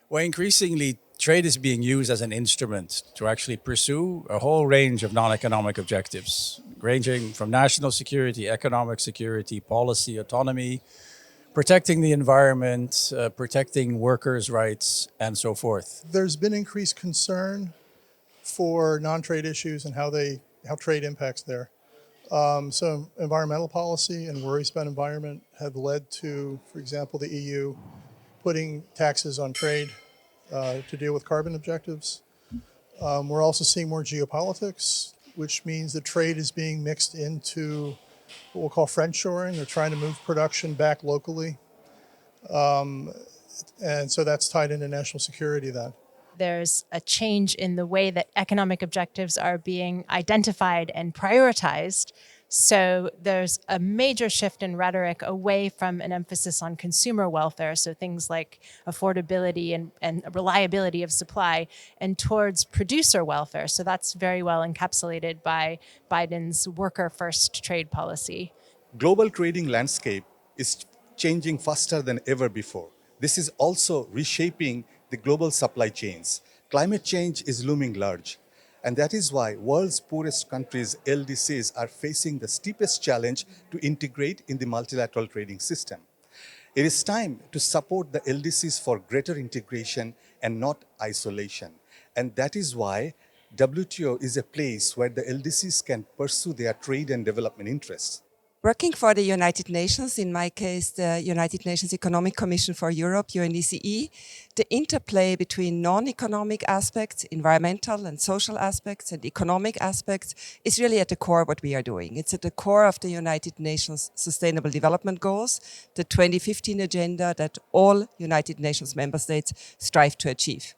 Well, increasingly, trade is being used as an instrument to actually pursue a whole range of non-economic objectives, ranging from national security, economic security, policy autonomy, protecting the environment, protecting workers' rights, and so forth. There's been increased concern for non-trade issues and how trade impacts there. So environmental policy and worries about environment have led to, for example, the EU putting taxes on trade to deal with carbon objectives. We're also seeing more geopolitics, which means that trade is being mixed into what we'll call friendshoring. They're trying to move production back locally. And so that's tied into national security then. There's a change in the way that economic objectives are being identified and prioritized. So there's a major shift in rhetoric away from an emphasis on consumer welfare, so things like affordability and reliability of supply, and towards producer welfare. So that's very well encapsulated by Biden's worker-first trade policy. Global trading landscape is changing faster than ever before. This is also reshaping the global supply chains. Climate change is looming large. And that is why world's poorest countries, LDCs, are facing the steepest challenge to integrate in the multilateral trading system. It is time to support the LDCs for greater integration and not isolation. And that is why WTO is a place where the LDCs can pursue their trade and development interests. Working for the United Nations, in my case, the United Nations Economic Commission for Europe, UNECE, the interplay between non-economic aspects, environmental and social aspects, and economic aspects is really at the core of what we are doing. It's at the core of the United Nations Sustainable Development Goals, the 2015 agenda that all United Nations member states strive to achieve.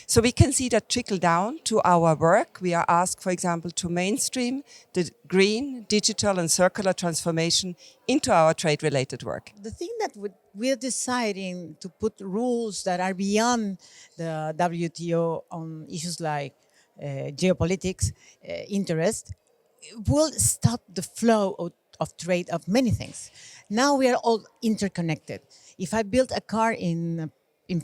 So we can see that trickle down to our work. We are asked, for example, to mainstream the green, digital and circular transformation into our trade-related work. The thing that we're deciding to put rules that are beyond the WTO on issues like geopolitics, interest, will stop the flow of trade of many things. Now we are all interconnected. If I build a car in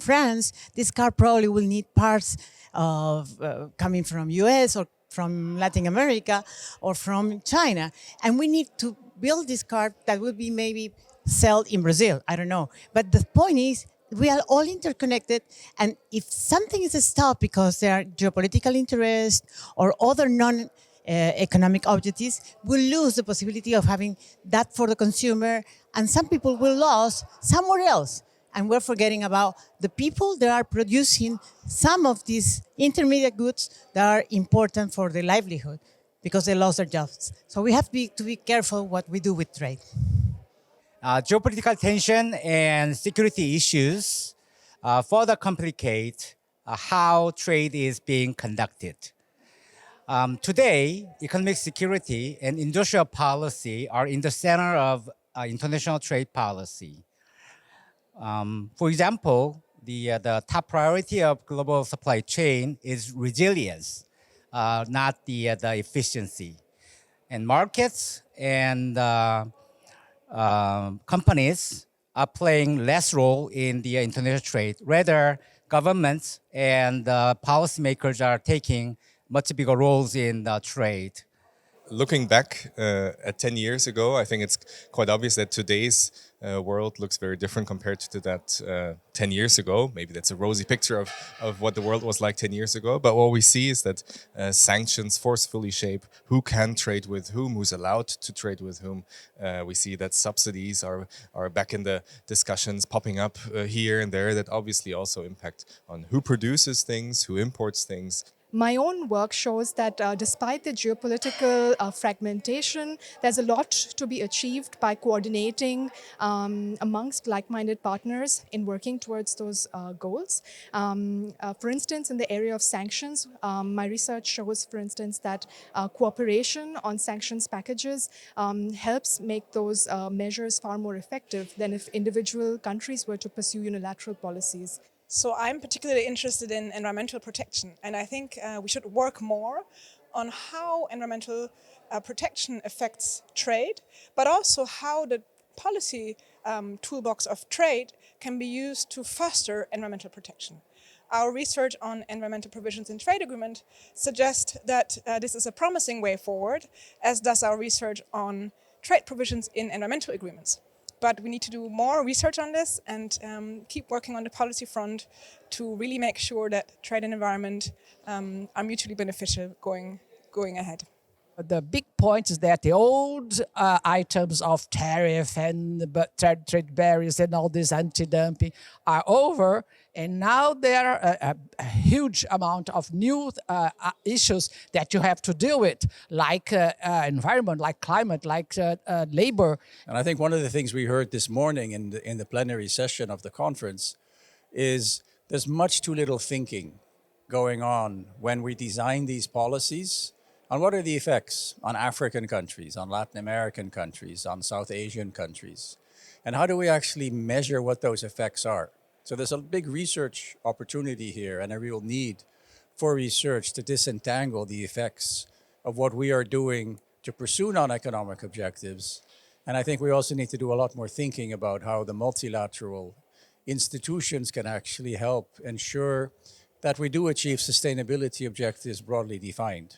France, this car probably will need parts of coming from US or from Latin America or from China. And we need to build this car that will be maybe sold in Brazil, I don't know. But the point is, we are all interconnected, and if something is stopped because there are geopolitical interests or other non-economic objectives, we'll lose the possibility of having that for the consumer, and some people will lose somewhere else. And we're forgetting about the people that are producing some of these intermediate goods that are important for their livelihood because they lost their jobs. So we have to be careful what we do with trade. Geopolitical tension and security issues further complicate how trade is being conducted. Today, economic security and industrial policy are in the center of international trade policy. For example, the top priority of global supply chain is resilience, not the efficiency. And markets and companies are playing less role in the international trade. Rather, governments and policymakers are taking much bigger roles in trade. Looking back at 10 years ago, I think it's quite obvious that today's world looks very different compared to that 10 years ago. Maybe that's a rosy picture of what the world was like 10 years ago. But what we see is that sanctions forcefully shape who can trade with whom, who's allowed to trade with whom. We see that subsidies are back in the discussions popping up here and there that obviously also impact on who produces things, who imports things. My own work shows that despite the geopolitical fragmentation, there's a lot to be achieved by coordinating amongst like-minded partners in working towards those goals. For instance, in the area of sanctions, my research shows, for instance, that cooperation on sanctions packages helps make those measures far more effective than if individual countries were to pursue unilateral policies. So I'm particularly interested in environmental protection, and I think we should work more on how environmental protection affects trade, but also how the policy toolbox of trade can be used to foster environmental protection. our research on environmental provisions in trade agreement suggests that this is a promising way forward, as does our research on trade provisions in environmental agreements. But we need to do more research on this and keep working on the policy front to really make sure that trade and environment are mutually beneficial going ahead. The big point is that the old items of tariff and trade barriers and all this anti-dumping are over, and now there are a huge amount of new issues that you have to deal with, like environment, like climate, like labor. And I think one of the things we heard this morning in the plenary session of the conference is there's much too little thinking going on when we design these policies. And what are the effects on African countries, on Latin American countries, on South Asian countries? And how do we actually measure what those effects are? So there's a big research opportunity here and a real need for research to disentangle the effects of what we are doing to pursue non-economic objectives. And I think we also need to do a lot more thinking about how the multilateral institutions can actually help ensure that we do achieve sustainability objectives broadly defined.